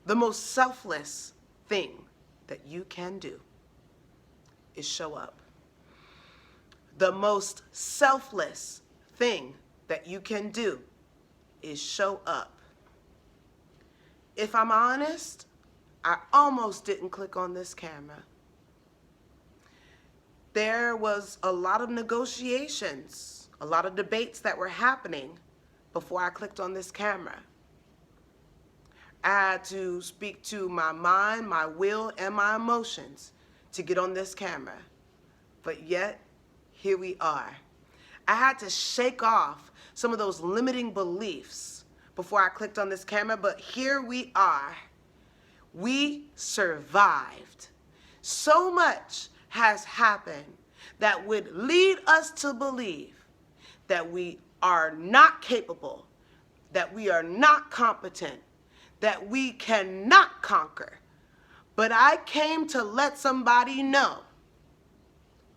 The most selfless thing that you can do is show up. The most selfless thing that you can do is show up. If I'm honest, I almost didn't click on this camera. There was a lot of negotiations, a lot of debates that were happening before I clicked on this camera. I had to speak to my mind, my will, and my emotions to get on this camera. But yet, here we are. I had to shake off some of those limiting beliefs before I clicked on this camera, but here we are. We survived. So much has happened that would lead us to believe that we are not capable, that we are not competent, that we cannot conquer. But I came to let somebody know,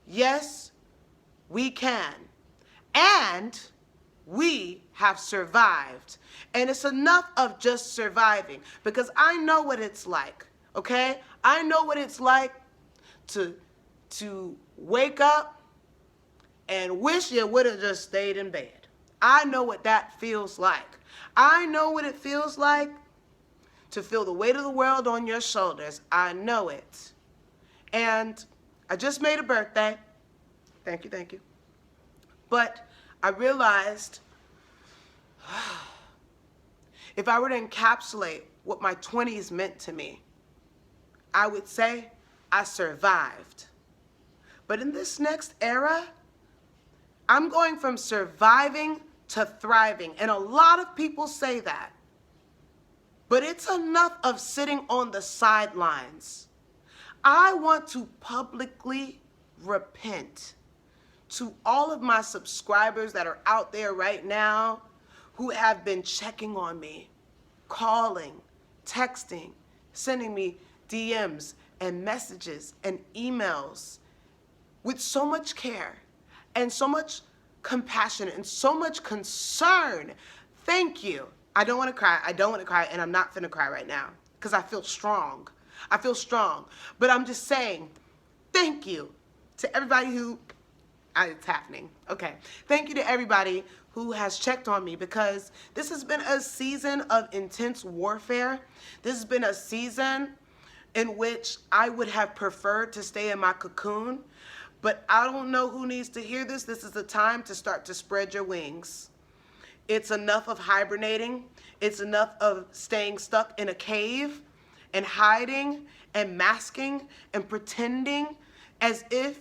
yes, we can. And we have survived. And it's enough of just surviving, because I know what it's like, okay? I know what it's like to wake up and wish you would have just stayed in bed. I know what that feels like. I know what it feels like to feel the weight of the world on your shoulders. I know it. And I just made a birthday. Thank you, thank you. But I realized if I were to encapsulate what my 20s meant to me, I would say I survived. But in this next era, I'm going from surviving to thriving. And a lot of people say that. But it's enough of sitting on the sidelines. I want to publicly repent to all of my subscribers that are out there right now who have been checking on me, calling, texting, sending me DMs and messages and emails with so much care and so much compassion and so much concern. Thank you. I don't want to cry. I don't want to cry, and I'm not finna cry right now because I feel strong. I feel strong. But I'm just saying, thank you to everybody who, it's happening. Okay. Thank you to everybody who has checked on me, because this has been a season of intense warfare. This has been a season in which I would have preferred to stay in my cocoon, but I don't know who needs to hear this. This is the time to start to spread your wings. It's enough of hibernating. It's enough of staying stuck in a cave and hiding and masking and pretending as if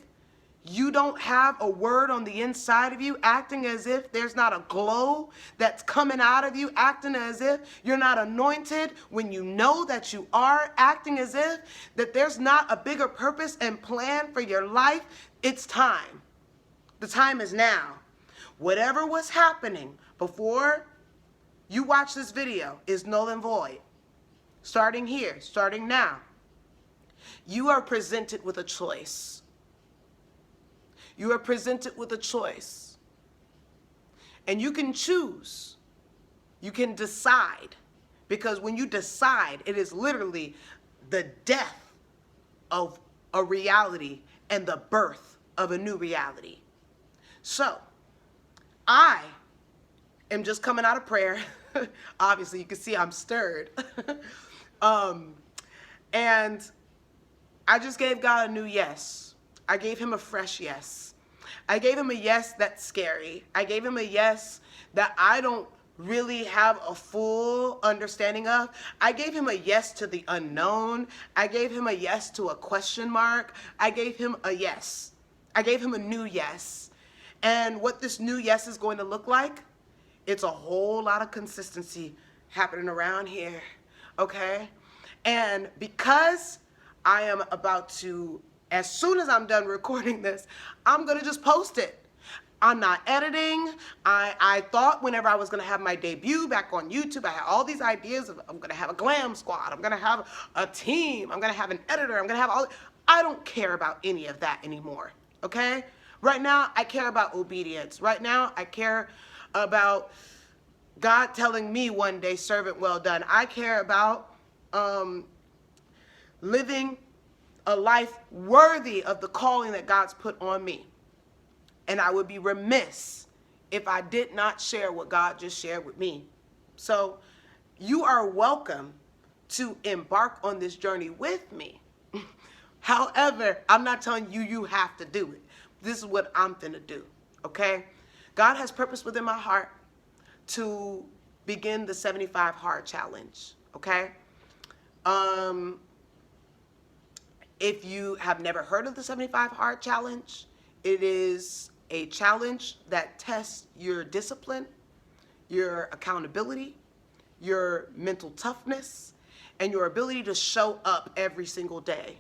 you don't have a word on the inside of you, acting as if there's not a glow that's coming out of you, acting as if you're not anointed when you know that you are, acting as if that there's not a bigger purpose and plan for your life. It's time. The time is now. Whatever was happening before you watch this video is null and void. Starting here, starting now, you are presented with a choice. You are presented with a choice. And you can choose. You can decide. Because when you decide, it is literally the death of a reality and the birth of a new reality. So, I am just coming out of prayer. Obviously, you can see I'm stirred. And I just gave God a new yes. I gave him a fresh yes. I gave him a yes that's scary. I gave him a yes that I don't really have a full understanding of. I gave him a yes to the unknown. I gave him a yes to a question mark. I gave him a yes. I gave him a new yes. And what this new yes is going to look like, it's a whole lot of consistency happening around here, okay? And because I am about to, as soon as I'm done recording this, I'm gonna just post it. I'm not editing. I thought whenever I was gonna have my debut back on YouTube, I had all these ideas of I'm gonna have a glam squad, I'm gonna have a team, I'm gonna have an editor, I'm gonna have all, I don't care about any of that anymore, okay? Right now, I care about obedience. Right now, I care about God telling me one day, servant well done. I care about living a life worthy of the calling that God's put on me. And I would be remiss if I did not share what God just shared with me. So you are welcome to embark on this journey with me. However, I'm not telling you you have to do it. This is what I'm finna do, okay? God has purpose within my heart to begin the 75 Hard Challenge, okay? If you have never heard of the 75 Hard Challenge, it is a challenge that tests your discipline, your accountability, your mental toughness, and your ability to show up every single day.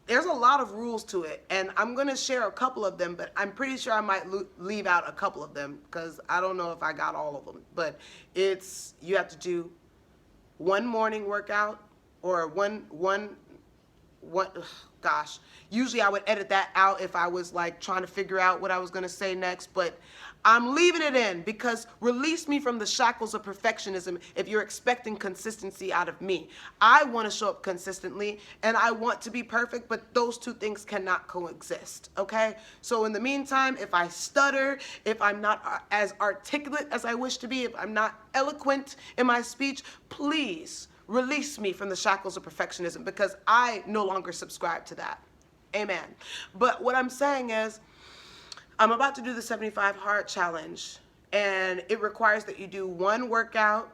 There's a lot of rules to it, and I'm going to share a couple of them, but I'm pretty sure I might leave out a couple of them because I don't know if I got all of them. But you have to do one morning workout or gosh, usually I would edit that out if I was like trying to figure out what I was going to say next, but I'm leaving it in because release me from the shackles of perfectionism if you're expecting consistency out of me. I want to show up consistently and I want to be perfect, but those two things cannot coexist, okay? So in the meantime, if I stutter, if I'm not as articulate as I wish to be, if I'm not eloquent in my speech, please release me from the shackles of perfectionism because I no longer subscribe to that. Amen. But what I'm saying is, I'm about to do the 75 Hard Challenge, and it requires that you do one workout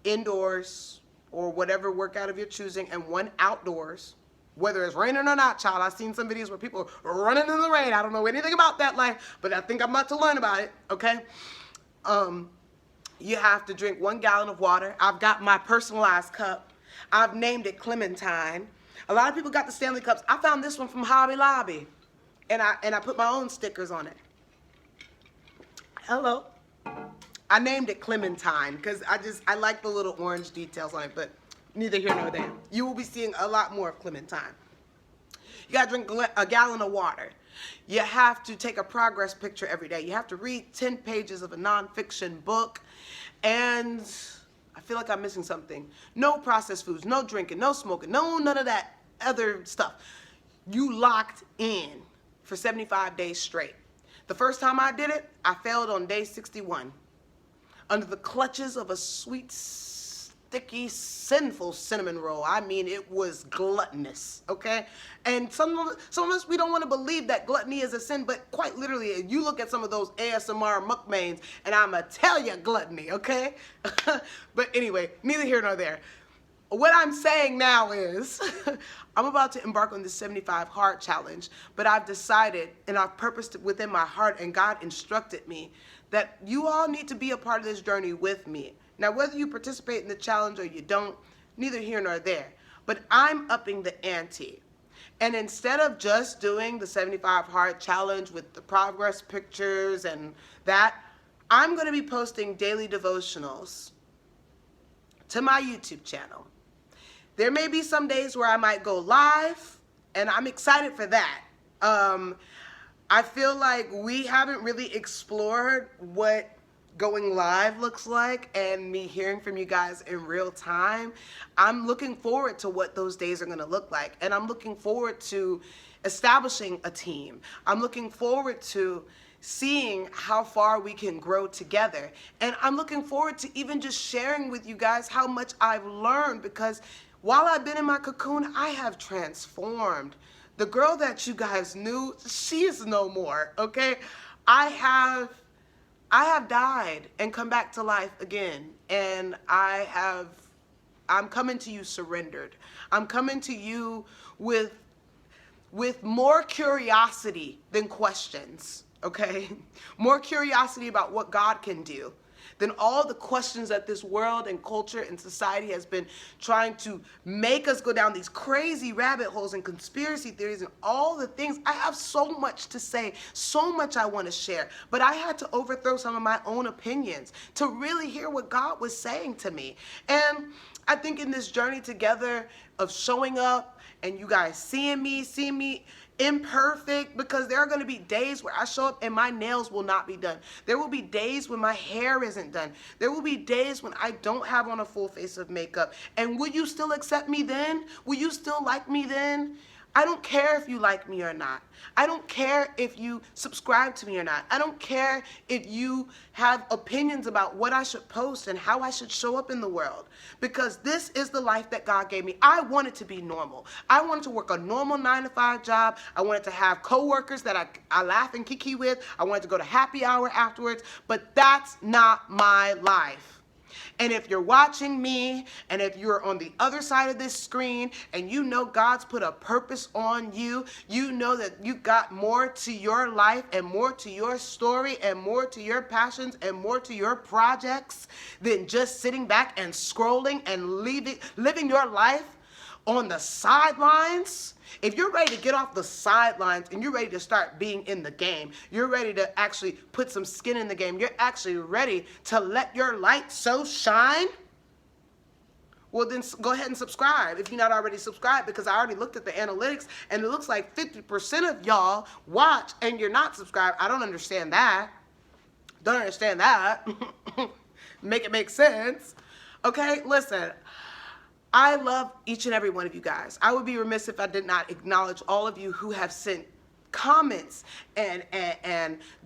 indoors or whatever workout of your choosing and one outdoors, whether it's raining or not, child. I've seen some videos where people are running in the rain. I don't know anything about that life, but I think I'm about to learn about it, okay? You have to drink 1 gallon of water. I've got my personalized cup. I've named it Clementine. A lot of people got the Stanley cups. I found this one from Hobby Lobby, and I put my own stickers on it. Hello. I named it Clementine because I like the little orange details on it, but neither here nor there. You will be seeing a lot more of Clementine. You got to drink a gallon of water. You have to take a progress picture every day. You have to read 10 pages of a nonfiction book. And I feel like I'm missing something. No processed foods, no drinking, no smoking, none of that other stuff. You locked in for 75 days straight. The first time I did it, I failed on day 61. Under the clutches of a sweet, sticky, sinful cinnamon roll. I mean, it was gluttonous, okay? And some of us, we don't want to believe that gluttony is a sin, but quite literally, you look at some of those ASMR mukbangs, and I'ma tell you gluttony, okay? But anyway, neither here nor there. What I'm saying now is, I'm about to embark on this 75 Hard Challenge, but I've decided, and I've purposed within my heart, and God instructed me, that you all need to be a part of this journey with me. Now, whether you participate in the challenge or you don't, neither here nor there. But I'm upping the ante. And instead of just doing the 75 Hard Challenge with the progress pictures and that, I'm going to be posting daily devotionals to my YouTube channel. There may be some days where I might go live, and I'm excited for that. I feel like we haven't really explored what going live looks like and me hearing from you guys in real time. I'm looking forward to what those days are going to look like, and I'm looking forward to establishing a team. I'm looking forward to seeing how far we can grow together, and I'm looking forward to even just sharing with you guys how much I've learned, because while I've been in my cocoon, I have transformed. The girl that you guys knew, she is no more, okay? I have died and come back to life again, and I'm coming to you surrendered. I'm coming to you with more curiosity than questions, okay? More curiosity about what God can do than all the questions that this world and culture and society has been trying to make us go down these crazy rabbit holes and conspiracy theories and all the things. I have so much to say, so much I want to share, but I had to overthrow some of my own opinions to really hear what God was saying to me. And I think in this journey together of showing up and you guys seeing me imperfect, because there are going to be days where I show up and my nails will not be done. There will be days when my hair isn't done. There will be days when I don't have on a full face of makeup. And will you still accept me then? Will you still like me then? I don't care if you like me or not. I don't care if you subscribe to me or not. I don't care if you have opinions about what I should post and how I should show up in the world, because this is the life that God gave me. I wanted to be normal. I wanted to work a normal 9-to-5 job. I wanted to have coworkers that I laugh and kiki with. I wanted to go to happy hour afterwards, but that's not my life. And if you're watching me, and if you're on the other side of this screen, and you know God's put a purpose on you, you know that you got more to your life, and more to your story, and more to your passions, and more to your projects than just sitting back and scrolling and living your life on the sidelines. If you're ready to get off the sidelines and you're ready to start being in the game, you're ready to actually put some skin in the game, you're actually ready to let your light so shine, well then go ahead and subscribe if you're not already subscribed, because I already looked at the analytics and it looks like 50% of y'all watch and you're not subscribed. I don't understand that. Don't understand that. Make it make sense. Okay, listen. I love each and every one of you guys. I would be remiss if I did not acknowledge all of you who have sent comments and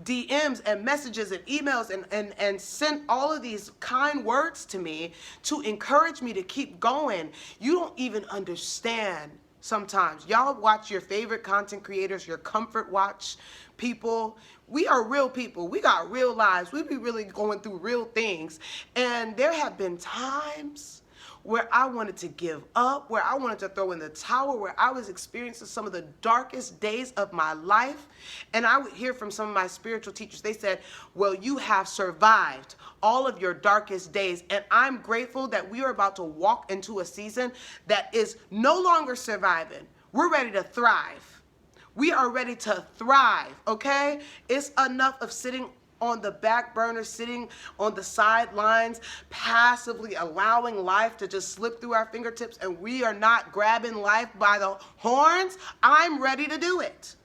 DMs and messages and emails and sent all of these kind words to me to encourage me to keep going. You don't even understand sometimes. Y'all watch your favorite content creators, your comfort watch people. We are real people. We got real lives. We be really going through real things. And there have been times where I wanted to give up, where I wanted to throw in the towel, where I was experiencing some of the darkest days of my life. And I would hear from some of my spiritual teachers, they said, well, you have survived all of your darkest days. And I'm grateful that we are about to walk into a season that is no longer surviving. We're ready to thrive. We are ready to thrive, okay? It's enough of sitting on the back burner, sitting on the sidelines, passively allowing life to just slip through our fingertips, and we are not grabbing life by the horns. I'm ready to do it.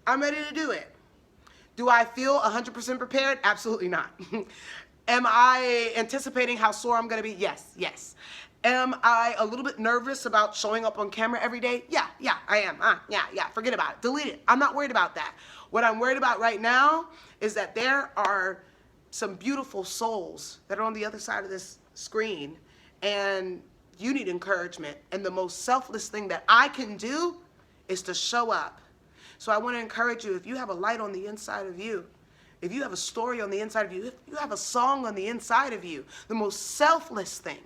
I'm ready to do it. Do I feel 100% prepared? Absolutely not. Am I anticipating how sore I'm going to be? Yes, yes. Am I a little bit nervous about showing up on camera every day? Yeah, I am. Yeah, forget about it. Delete it. I'm not worried about that. What I'm worried about right now is that there are some beautiful souls that are on the other side of this screen, and you need encouragement. And the most selfless thing that I can do is to show up. So I want to encourage you, if you have a light on the inside of you, if you have a story on the inside of you, if you have a song on the inside of you, the most selfless thing,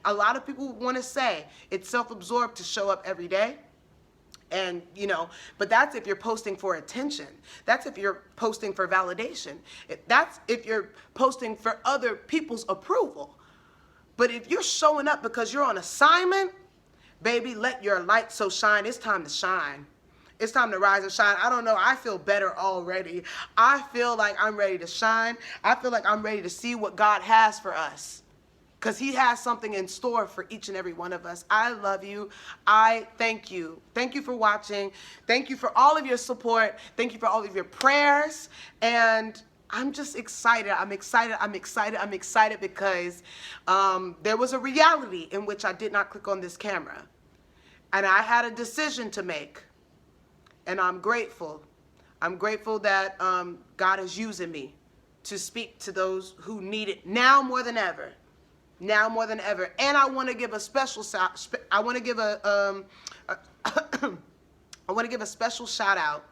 a lot of people want to say it's self-absorbed to show up every day. And, you know, but that's if you're posting for attention. That's if you're posting for validation. That's if you're posting for other people's approval. But if you're showing up because you're on assignment, baby, let your light so shine. It's time to shine. It's time to rise and shine. I don't know. I feel better already. I feel like I'm ready to shine. I feel like I'm ready to see what God has for us, because he has something in store for each and every one of us. I love you. I thank you. Thank you for watching. Thank you for all of your support. Thank you for all of your prayers. And I'm just excited. I'm excited because there was a reality in which I did not click on this camera. And I had a decision to make. And I'm grateful. I'm grateful that God is using me to speak to those who need it now more than ever. Now more than ever. And I want to give a special I want to give a special shout out.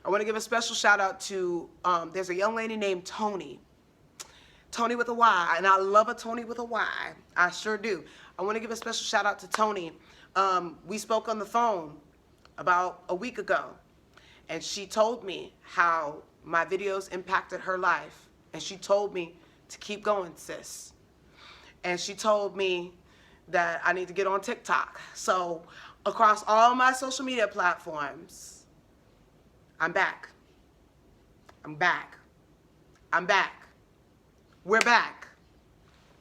I want to give a special shout out to there's a young lady named Tony. Tony with a Y, and I love a Tony with a Y. I sure do. I want to give a special shout out to Tony. We spoke on the phone about a week ago, and she told me how my videos impacted her life, and she told me to keep going, sis. And she told me that I need to get on TikTok. So across all my social media platforms, I'm back. I'm back. I'm back. We're back.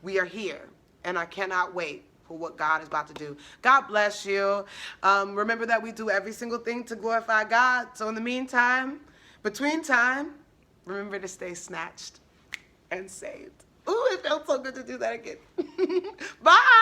We are here. And I cannot wait for what God is about to do. God bless you. Remember that we do every single thing to glorify God. So in the meantime, between time, remember to stay snatched and saved. Ooh, it felt so good to do that again. Bye.